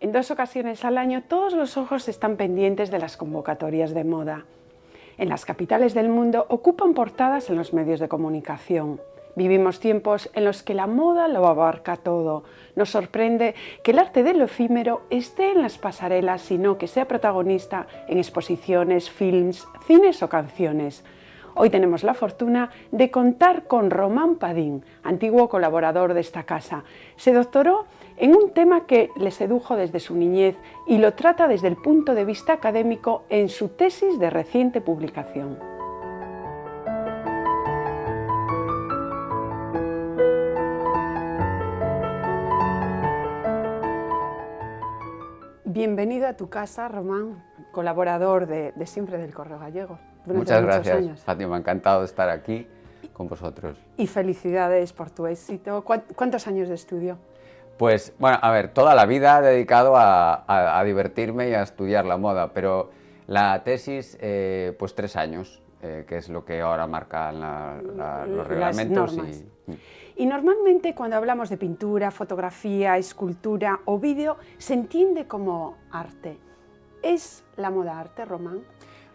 En 2 ocasiones al año todos los ojos están pendientes de las convocatorias de moda. En las capitales del mundo ocupan portadas en los medios de comunicación. Vivimos tiempos en los que la moda lo abarca todo. Nos sorprende que el arte de lo efímero esté en las pasarelas, sino que sea protagonista en exposiciones, films, cines o canciones. Hoy tenemos la fortuna de contar con Román Padín, antiguo colaborador de esta casa. Se doctoró en un tema que le sedujo desde su niñez y lo trata desde el punto de vista académico en su tesis de reciente publicación. Bienvenido a tu casa, Román, colaborador de siempre del Correo Gallego. Muchas gracias, Fátima, encantado de estar aquí con vosotros. Y felicidades por tu éxito. ¿Cuántos años de estudio? Pues, bueno, a ver, toda la vida he dedicado a divertirme y a estudiar la moda, pero la tesis, pues 3 años, que es lo que ahora marcan los reglamentos. Y normalmente cuando hablamos de pintura, fotografía, escultura o vídeo, se entiende como arte. ¿Es la moda arte, Román?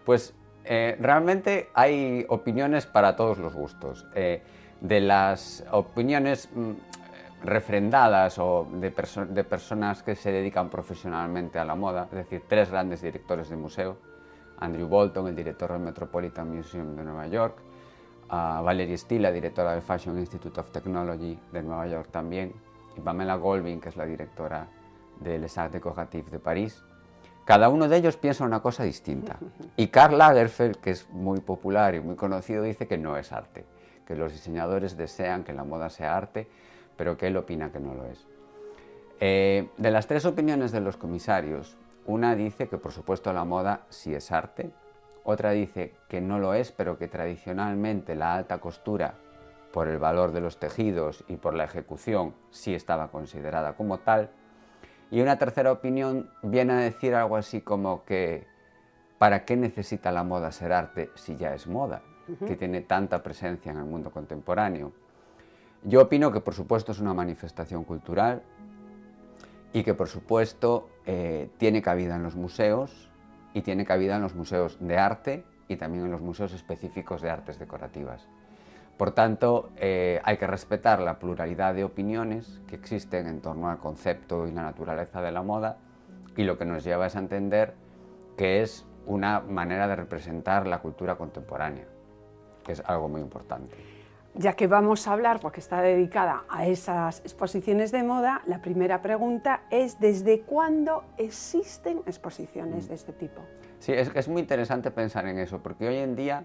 Pues realmente hay opiniones para todos los gustos. De las opiniones refrendadas o de personas que se dedican profesionalmente a la moda, es decir, 3 grandes directores de museo, Andrew Bolton, el director del Metropolitan Museum de Nueva York, Valerie Stila, directora del Fashion Institute of Technology de Nueva York también, y Pamela Goldwyn, que es la directora de Les Arts Décoratifs de París. Cada uno de ellos piensa una cosa distinta. Y Karl Lagerfeld, que es muy popular y muy conocido, dice que no es arte, que los diseñadores desean que la moda sea arte, pero que él opina que no lo es. De las 3 opiniones de los comisarios, una dice que por supuesto la moda sí es arte, otra dice que no lo es, pero que tradicionalmente la alta costura, por el valor de los tejidos y por la ejecución, sí estaba considerada como tal. Y una tercera opinión viene a decir algo así como que ¿para qué necesita la moda ser arte si ya es moda, que tiene tanta presencia en el mundo contemporáneo? Yo opino que por supuesto es una manifestación cultural y que por supuesto tiene cabida en los museos, y tiene cabida en los museos de arte y también en los museos específicos de artes decorativas. Por tanto, hay que respetar la pluralidad de opiniones que existen en torno al concepto y la naturaleza de la moda, y lo que nos lleva es a entender que es una manera de representar la cultura contemporánea, que es algo muy importante. Ya que vamos a hablar, porque está dedicada a esas exposiciones de moda, la primera pregunta es ¿desde cuándo existen exposiciones de este tipo? Sí, es muy interesante pensar en eso, porque hoy en día,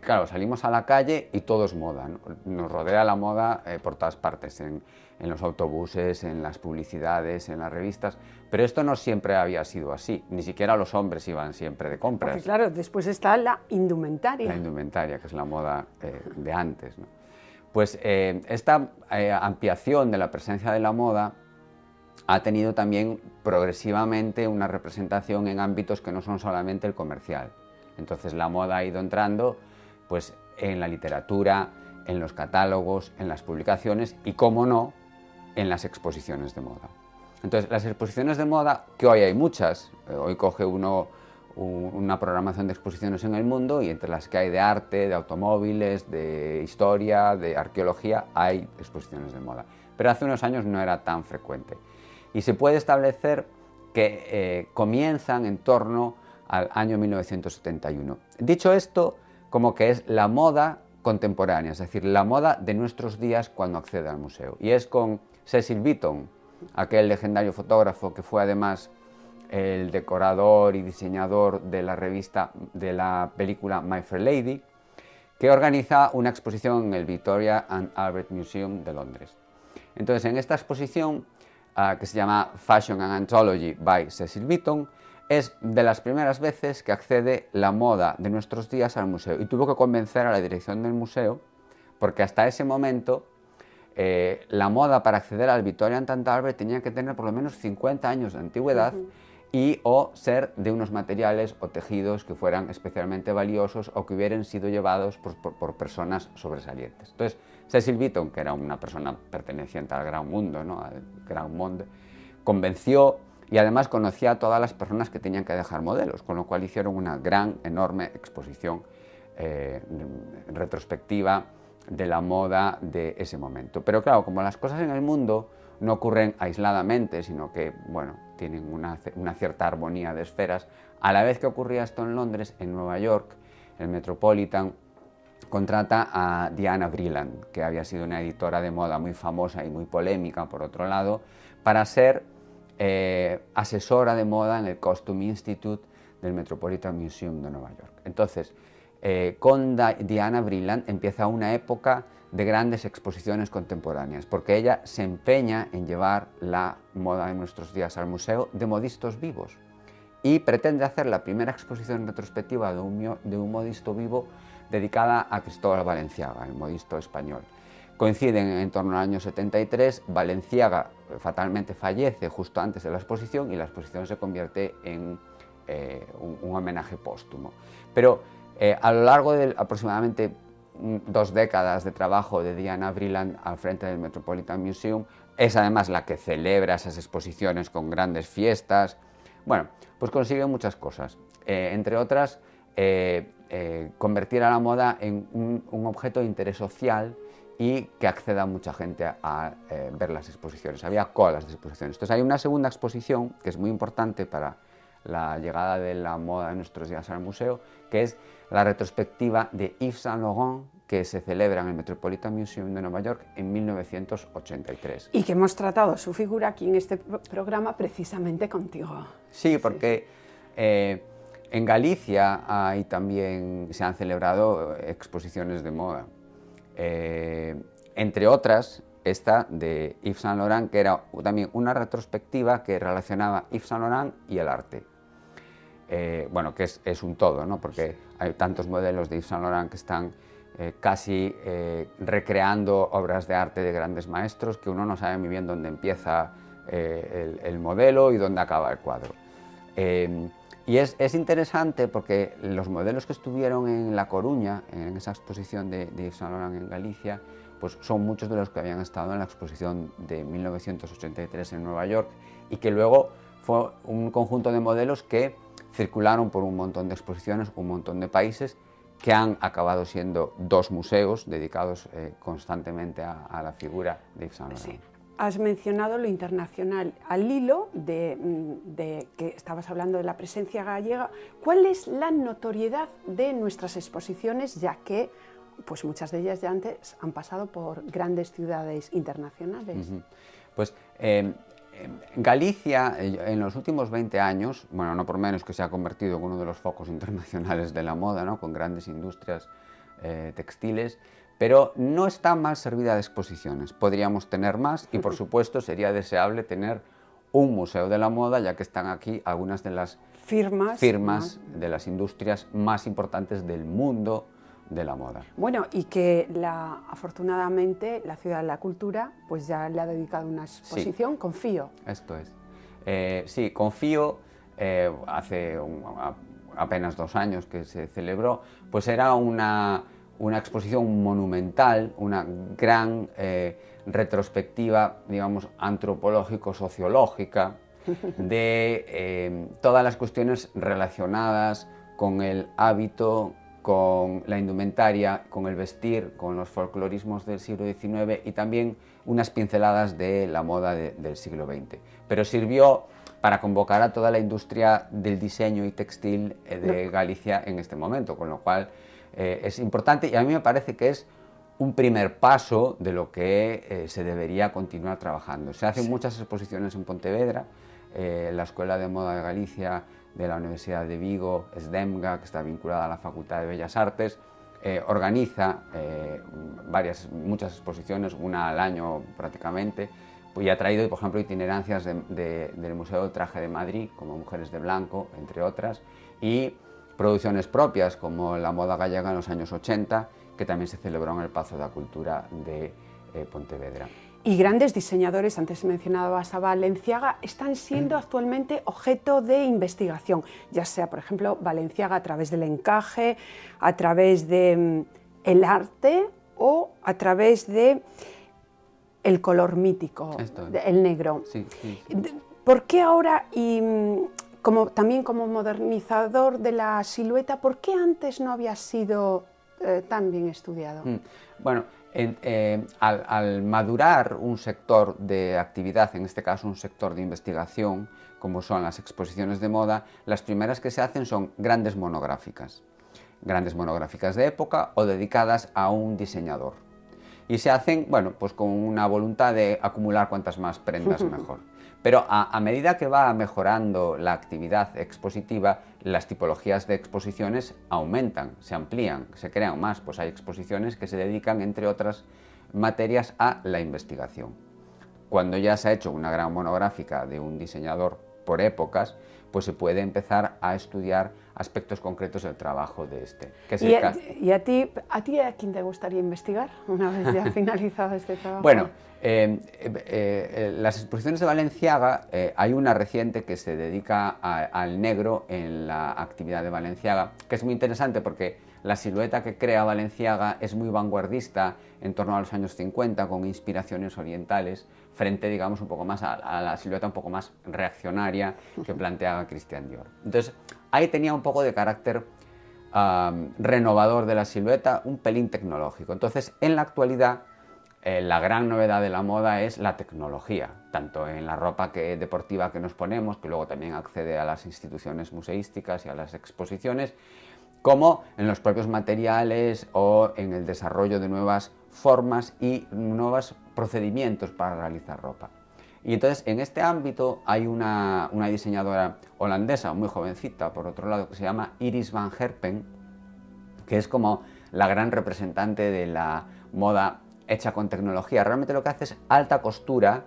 claro, salimos a la calle y todo es moda, ¿no? Nos rodea la moda por todas partes, en los autobuses, en las publicidades, en las revistas, pero esto no siempre había sido así, ni siquiera los hombres iban siempre de compras. Porque claro, después está la indumentaria. La indumentaria, que es la moda de antes, ¿no? Pues esta ampliación de la presencia de la moda ha tenido también progresivamente una representación en ámbitos que no son solamente el comercial. Entonces la moda ha ido entrando pues, en la literatura, en los catálogos, en las publicaciones y, cómo no, en las exposiciones de moda. Entonces, las exposiciones de moda, que hoy hay muchas, hoy coge uno una programación de exposiciones en el mundo y entre las que hay de arte, de automóviles, de historia, de arqueología, hay exposiciones de moda. Pero hace unos años no era tan frecuente. Y se puede establecer que comienzan en torno al año 1971. Dicho esto, como que es la moda contemporánea, es decir, la moda de nuestros días cuando accede al museo. Y es con Cecil Beaton, aquel legendario fotógrafo que fue además el decorador y diseñador de la revista de la película My Fair Lady, que organiza una exposición en el Victoria and Albert Museum de Londres. Entonces, en esta exposición, que se llama Fashion and Anthology by Cecil Beaton, es de las primeras veces que accede la moda de nuestros días al museo, y tuvo que convencer a la dirección del museo, porque hasta ese momento la moda para acceder al Victoria and Albert tenía que tener por lo menos 50 años de antigüedad y o ser de unos materiales o tejidos que fueran especialmente valiosos o que hubieran sido llevados por personas sobresalientes. Entonces, Cecil Beaton, que era una persona perteneciente al gran mundo, ¿no? Al gran monde, convenció y además conocía a todas las personas que tenían que dejar modelos, con lo cual hicieron una gran, enorme exposición retrospectiva de la moda de ese momento. Pero claro, como las cosas en el mundo no ocurren aisladamente, sino que, bueno, tienen una cierta armonía de esferas, a la vez que ocurría esto en Londres, en Nueva York, el Metropolitan contrata a Diana Vreeland, que había sido una editora de moda muy famosa y muy polémica, por otro lado, para ser asesora de moda en el Costume Institute del Metropolitan Museum de Nueva York. Entonces, con Diana Vreeland empieza una época de grandes exposiciones contemporáneas, porque ella se empeña en llevar la moda de nuestros días al Museo de Modistos Vivos y pretende hacer la primera exposición retrospectiva de un modisto vivo dedicada a Cristóbal Balenciaga, el modisto español. Coinciden en torno al año 73, Balenciaga fatalmente fallece justo antes de la exposición y la exposición se convierte en un homenaje póstumo. Pero a lo largo de aproximadamente 2 décadas de trabajo de Diana Vreeland al frente del Metropolitan Museum, es además la que celebra esas exposiciones con grandes fiestas. Bueno, pues consigue muchas cosas, entre otras convertir a la moda en un objeto de interés social y que acceda mucha gente a ver las exposiciones. Había colas de exposiciones. Entonces hay una segunda exposición que es muy importante para la llegada de la moda de nuestros días al museo, que es la retrospectiva de Yves Saint Laurent, que se celebra en el Metropolitan Museum de Nueva York en 1983. Y que hemos tratado su figura aquí en este programa precisamente contigo. Sí, porque en Galicia también se han celebrado exposiciones de moda. Entre otras, esta de Yves Saint Laurent, que era también una retrospectiva que relacionaba Yves Saint Laurent y el arte. Bueno, que es un todo, ¿no? Porque hay tantos modelos de Yves Saint Laurent que están casi recreando obras de arte de grandes maestros que uno no sabe muy bien dónde empieza el modelo y dónde acaba el cuadro. Y es interesante porque los modelos que estuvieron en La Coruña, en esa exposición de Yves Saint Laurent en Galicia, pues son muchos de los que habían estado en la exposición de 1983 en Nueva York y que luego fue un conjunto de modelos que circularon por un montón de exposiciones, un montón de países, que han acabado siendo 2 museos dedicados constantemente a la figura de Yves Saint Laurent. Sí. Has mencionado lo internacional. Al hilo de que estabas hablando de la presencia gallega, ¿cuál es la notoriedad de nuestras exposiciones, ya que pues muchas de ellas ya antes han pasado por grandes ciudades internacionales? Pues Galicia, en los últimos 20 años, bueno, no por menos que se ha convertido en uno de los focos internacionales de la moda, ¿no? Con grandes industrias textiles, pero no está mal servida de exposiciones. Podríamos tener más y, por supuesto, sería deseable tener un museo de la moda, ya que están aquí algunas de las firmas de las industrias más importantes del mundo de la moda. Bueno, y que afortunadamente la Ciudad de la Cultura pues ya le ha dedicado una exposición, sí. Confío. Esto es. Sí, Confío, hace apenas 2 años que se celebró, pues era una exposición monumental, una gran retrospectiva, digamos, antropológico-sociológica de todas las cuestiones relacionadas con el hábito, con la indumentaria, con el vestir, con los folclorismos del siglo XIX y también unas pinceladas de la moda del siglo XX. Pero sirvió para convocar a toda la industria del diseño y textil de Galicia en este momento, con lo cual es importante y a mí me parece que es un primer paso de lo que se debería continuar trabajando. Se hacen muchas exposiciones en Pontevedra, la Escuela de Moda de Galicia de la Universidad de Vigo, SDEMGA, que está vinculada a la Facultad de Bellas Artes, organiza muchas exposiciones, una al año prácticamente, y ha traído, por ejemplo, itinerancias del Museo del Traje de Madrid, como Mujeres de Blanco, entre otras, y producciones propias, como la moda gallega en los años 80, que también se celebró en el Pazo da Cultura de Pontevedra. Y grandes diseñadores, antes mencionabas a Balenciaga, están siendo actualmente objeto de investigación, ya sea, por ejemplo, Balenciaga a través del encaje, a través del arte o a través de el color mítico, el negro. Sí. ¿Por qué ahora, y también como modernizador de la silueta, por qué antes no había sido tan bien estudiado? Bueno, al madurar un sector de actividad, en este caso un sector de investigación, como son las exposiciones de moda, las primeras que se hacen son grandes monográficas de época o dedicadas a un diseñador. Y se hacen, bueno, pues con una voluntad de acumular cuantas más prendas mejor. Pero a medida que va mejorando la actividad expositiva, las tipologías de exposiciones aumentan, se amplían, se crean más. Pues hay exposiciones que se dedican, entre otras materias, a la investigación. Cuando ya se ha hecho una gran monográfica de un diseñador por épocas, pues se puede empezar a estudiar aspectos concretos del trabajo de este. Que es ¿Y a ti a quién te gustaría investigar una vez ya finalizado este trabajo? Bueno, las exposiciones de Balenciaga, hay una reciente que se dedica al negro en la actividad de Balenciaga, que es muy interesante porque la silueta que crea Balenciaga es muy vanguardista en torno a los años 50, con inspiraciones orientales, frente, digamos, un poco más a la silueta un poco más reaccionaria que plantea Christian Dior. Entonces, ahí tenía un poco de carácter renovador de la silueta, un pelín tecnológico. Entonces, en la actualidad, la gran novedad de la moda es la tecnología, tanto en la ropa deportiva que nos ponemos, que luego también accede a las instituciones museísticas y a las exposiciones, como en los propios materiales o en el desarrollo de nuevas formas y nuevos procedimientos para realizar ropa. Y entonces, en este ámbito hay una diseñadora holandesa, muy jovencita, por otro lado, que se llama Iris van Herpen, que es como la gran representante de la moda hecha con tecnología. Realmente lo que hace es alta costura,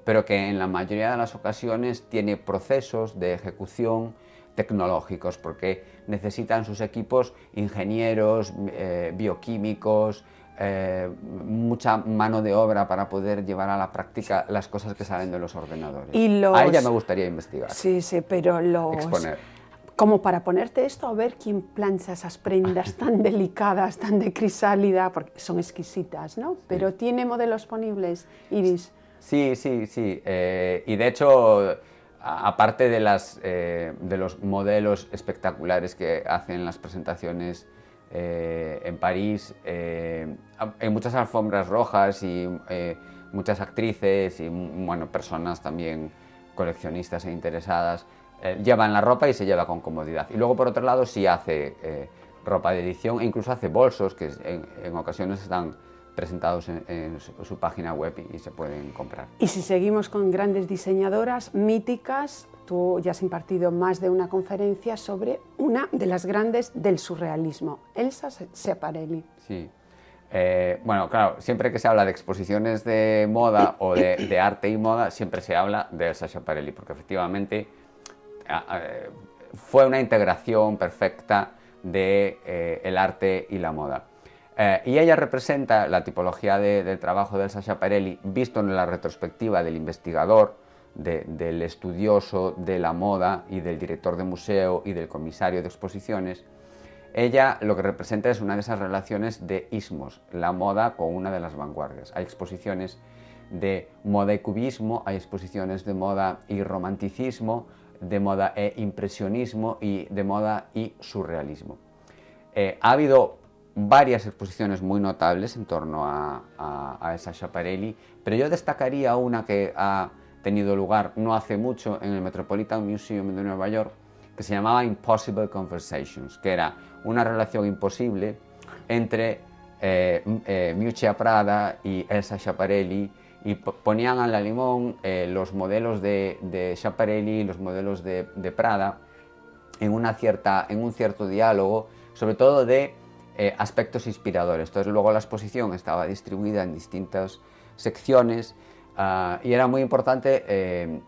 pero que en la mayoría de las ocasiones tiene procesos de ejecución tecnológicos, porque necesitan sus equipos ingenieros, bioquímicos, mucha mano de obra para poder llevar a la práctica las cosas que salen de los ordenadores. A ella me gustaría investigar. Sí, pero exponer. Como para ponerte esto, a ver quién plancha esas prendas tan delicadas, tan de crisálida, porque son exquisitas, ¿no? Sí. Pero ¿tiene modelos disponibles, Iris? Sí. Y de hecho, aparte de los modelos espectaculares que hacen las presentaciones en París, hay muchas alfombras rojas y muchas actrices y, bueno, personas también coleccionistas e interesadas llevan la ropa y se lleva con comodidad. Y luego, por otro lado, sí hace ropa de edición e incluso hace bolsos que en ocasiones están presentados en su página web y se pueden comprar. Y si seguimos con grandes diseñadoras míticas, tú ya has impartido más de una conferencia sobre una de las grandes del surrealismo, Elsa Schiaparelli. Sí. Bueno, claro, siempre que se habla de exposiciones de moda o de arte y moda, siempre se habla de Elsa Schiaparelli, porque efectivamente fue una integración perfecta de el arte y la moda. Y ella representa la tipología del trabajo de Elsa Schiaparelli visto en la retrospectiva del investigador, del estudioso de la moda y del director de museo y del comisario de exposiciones. Ella lo que representa es una de esas relaciones de ismos, la moda con una de las vanguardias. Hay exposiciones de moda y cubismo, hay exposiciones de moda y romanticismo, de moda e impresionismo y de moda y surrealismo. Ha habido varias exposiciones muy notables en torno a Elsa Schiaparelli, pero yo destacaría una que ha tenido lugar no hace mucho en el Metropolitan Museum de Nueva York, que se llamaba Impossible Conversations, que era una relación imposible entre Miuccia Prada y Elsa Schiaparelli, y ponían a la limón los modelos de Schiaparelli y los modelos de Prada en un cierto diálogo, sobre todo de aspectos inspiradores. Entonces luego la exposición estaba distribuida en distintas secciones y era muy importante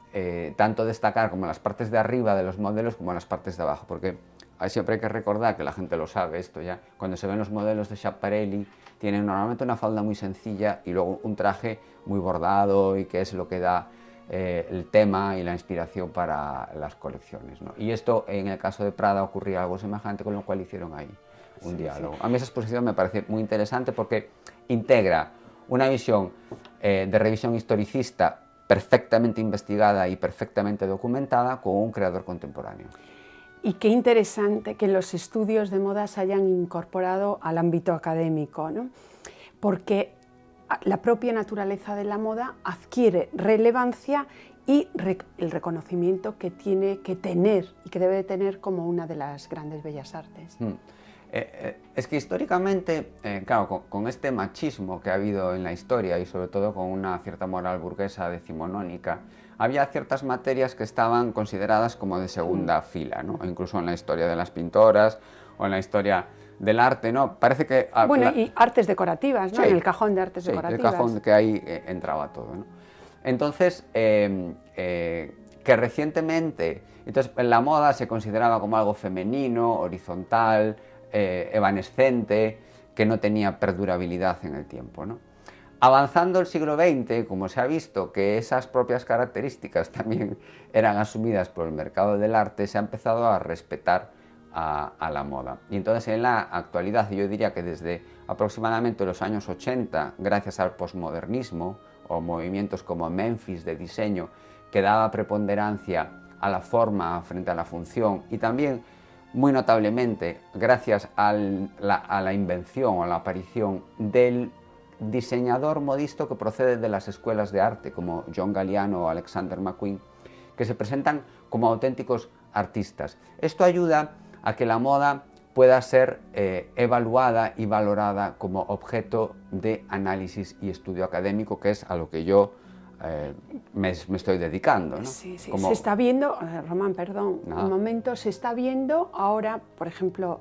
tanto destacar como las partes de arriba de los modelos como las partes de abajo, porque siempre hay que recordar, que la gente lo sabe esto ya, cuando se ven los modelos de Schiaparelli tienen normalmente una falda muy sencilla y luego un traje muy bordado, y que es lo que da el tema y la inspiración para las colecciones, ¿no? Y esto en el caso de Prada ocurría algo semejante, con lo cual hicieron ahí un diálogo. A mí esa exposición me parece muy interesante porque integra una visión de revisión historicista perfectamente investigada y perfectamente documentada con un creador contemporáneo. Y qué interesante que los estudios de moda se hayan incorporado al ámbito académico, ¿no? Porque la propia naturaleza de la moda adquiere relevancia y el reconocimiento que tiene que tener y que debe de tener como una de las grandes bellas artes. Es que históricamente, claro, con este machismo que ha habido en la historia y sobre todo con una cierta moral burguesa decimonónica, había ciertas materias que estaban consideradas como de segunda fila, ¿no? Incluso en la historia de las pintoras o en la historia del arte, ¿no? Parece que... Bueno, y artes decorativas, ¿no? Sí, en el cajón de artes sí, decorativas. el cajón que ahí entraba todo, ¿no? Entonces, que recientemente, entonces, en la moda se consideraba como algo femenino, horizontal, evanescente, que no tenía perdurabilidad en el tiempo, ¿no? Avanzando el siglo XX, como se ha visto que esas propias características también eran asumidas por el mercado del arte, se ha empezado a respetar a la moda. Y entonces en la actualidad, yo diría que desde aproximadamente los años 80, gracias al posmodernismo o movimientos como Memphis de diseño, que daba preponderancia a la forma frente a la función, y también muy notablemente gracias a la invención o a la aparición del diseñador modisto que procede de las escuelas de arte como John Galliano o Alexander McQueen, que se presentan como auténticos artistas. Esto ayuda a que la moda pueda ser evaluada y valorada como objeto de análisis y estudio académico, que es a lo que yo me estoy dedicando, ¿no? Sí, sí. Se está viendo, Román, perdón, un momento, se está viendo ahora, por ejemplo,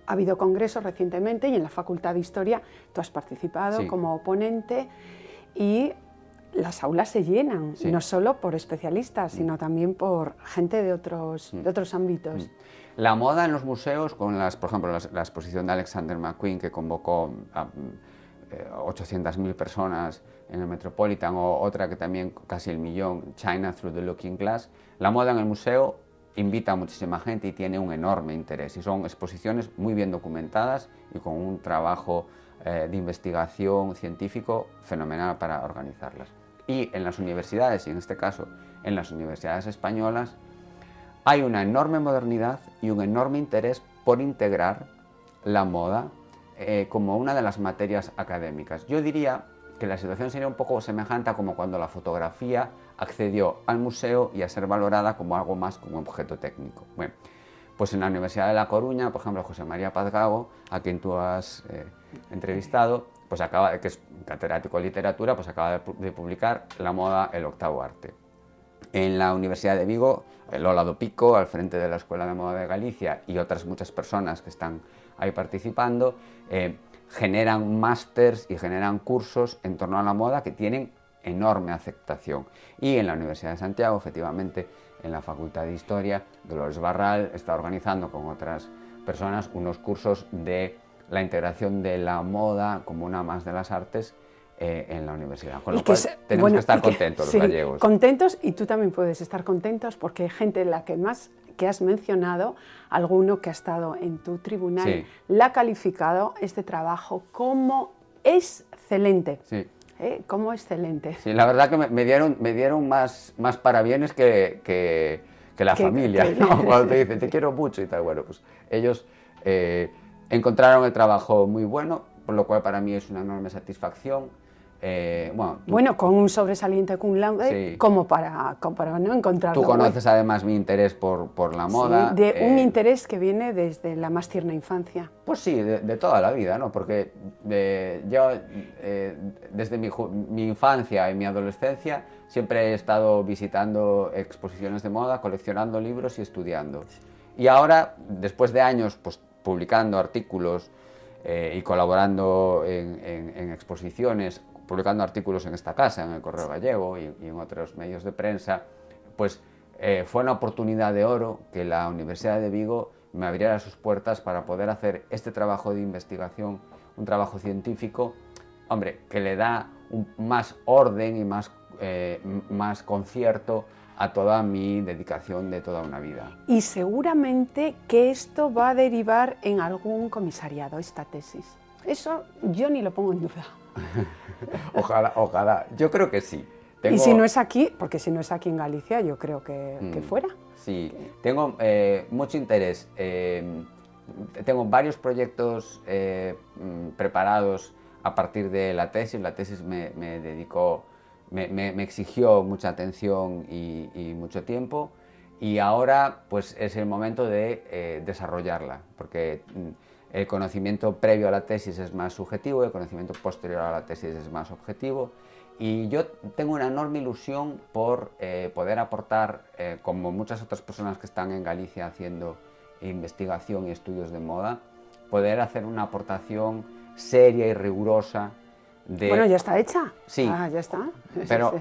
ha habido congresos recientemente y en la Facultad de Historia tú has participado como ponente y las aulas se llenan, no solo por especialistas, sino también por gente de otros ámbitos. La moda en los museos, con por ejemplo, la exposición de Alexander McQueen, que convocó a 800.000 personas en el Metropolitan, o otra que también casi el millón, China Through the Looking Glass, la moda en el museo invita a muchísima gente y tiene un enorme interés. Y son exposiciones muy bien documentadas y con un trabajo de investigación científico fenomenal para organizarlas. Y en las universidades, y en este caso en las universidades españolas, hay una enorme modernidad y un enorme interés por integrar la moda como una de las materias académicas. Yo diría que la situación sería un poco semejante a como cuando la fotografía accedió al museo y a ser valorada como algo más como objeto técnico. Bueno, pues en la Universidad de La Coruña, por ejemplo, José María Paz Gago, a quien tú has entrevistado, pues que es catedrático de literatura, pues acaba de publicar La moda, el octavo arte. En la Universidad de Vigo, Lola do Pico, al frente de la Escuela de Moda de Galicia, y otras muchas personas que están ahí participando, generan másters y generan cursos en torno a la moda que tienen enorme aceptación. Y en la Universidad de Santiago, efectivamente, en la Facultad de Historia, Dolores Barral está organizando con otras personas unos cursos de la integración de la moda como una más de las artes en la universidad. Con lo cual tenemos que estar contentos los gallegos. Contentos, y tú también puedes estar contentos porque hay gente la que has mencionado, alguno que ha estado en tu tribunal, la ha calificado este trabajo como excelente. Sí. Como excelente. Sí, la verdad que me dieron más parabienes que la familia, ¿no? Cuando te dicen te quiero mucho y tal. Bueno, pues ellos encontraron el trabajo muy bueno, por lo cual para mí es una enorme satisfacción. Bueno, con un sobresaliente cum laude, como para no encontrarlo. Tú conoces además mi interés por la moda. Sí, de un interés que viene desde la más tierna infancia. Pues sí, de toda la vida, ¿no? Porque yo desde mi infancia y mi adolescencia siempre he estado visitando exposiciones de moda, coleccionando libros y estudiando. Y ahora, después de años pues, publicando artículos y colaborando en exposiciones, publicando artículos en esta casa, en el Correo Gallego y en otros medios de prensa, pues fue una oportunidad de oro que la Universidad de Vigo me abriera sus puertas para poder hacer este trabajo de investigación, un trabajo científico, hombre, que le da más orden y más concierto a toda mi dedicación de toda una vida. Y seguramente que esto va a derivar en algún comisariado, esta tesis. Eso yo ni lo pongo en duda. Ojalá. Yo creo que sí. Y si no es aquí, porque si no es aquí en Galicia, yo creo que fuera. Sí, tengo mucho interés. Tengo varios proyectos preparados a partir de la tesis. La tesis me exigió mucha atención y mucho tiempo, y ahora pues es el momento de desarrollarla, porque el conocimiento previo a la tesis es más subjetivo, el conocimiento posterior a la tesis es más objetivo, y yo tengo una enorme ilusión por poder aportar, como muchas otras personas que están en Galicia haciendo investigación y estudios de moda, poder hacer una aportación seria y rigurosa. Bueno, ya está hecha. Sí, ya está. Pero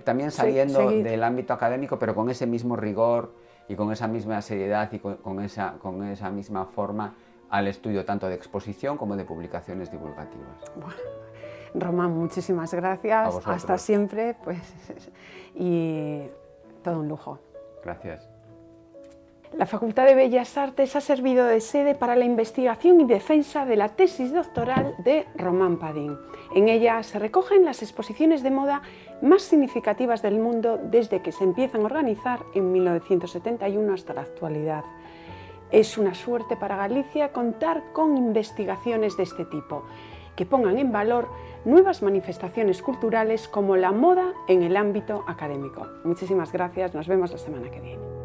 también saliendo Seguid. del ámbito académico, pero con ese mismo rigor y con esa misma seriedad y con esa misma forma al estudio tanto de exposición como de publicaciones divulgativas. Bueno, Román, muchísimas gracias. Hasta siempre, pues, y todo un lujo. Gracias. La Facultad de Bellas Artes ha servido de sede para la investigación y defensa de la tesis doctoral de Román Padín. En ella se recogen las exposiciones de moda más significativas del mundo desde que se empiezan a organizar en 1971 hasta la actualidad. Es una suerte para Galicia contar con investigaciones de este tipo, que pongan en valor nuevas manifestaciones culturales como la moda en el ámbito académico. Muchísimas gracias, nos vemos la semana que viene.